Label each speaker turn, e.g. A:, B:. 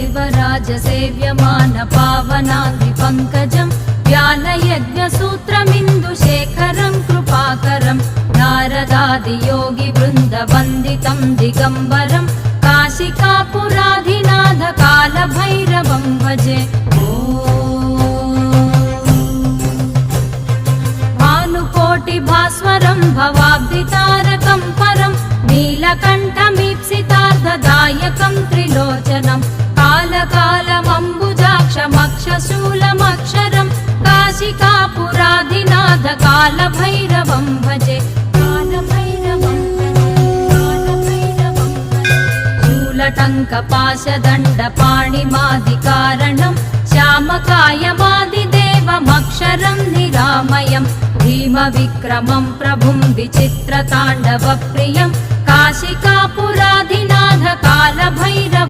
A: दैवराजसेव्यमान पावनाङ्घ्रिपङ्कजं व्यालयज्ञसूत्रमिन्दुशेखरं कृपाकरं नारदादियोगिवृन्दवन्दितं दिगम्बरं काशिकापुराधिनाथ कालभैरवं भजे। भानुकोटिभास्वरं भवाब्धितारकं परं नीलकण्ठमीप्सितार्थदायकं त्रिलोचनं कालकालमम्बुजाक्षमक्षशूलमक्षरं काशिकापुराधिनाथ कालभैरवं भजे। शूलटङ्कपाशदण्डपाणिमादिकारणं श्यामकायमादिदेवमक्षरं निरामयं भीमविक्रमं प्रभुं विचित्रताण्डवप्रियं काशिकापुराधिनाथ कालभैरव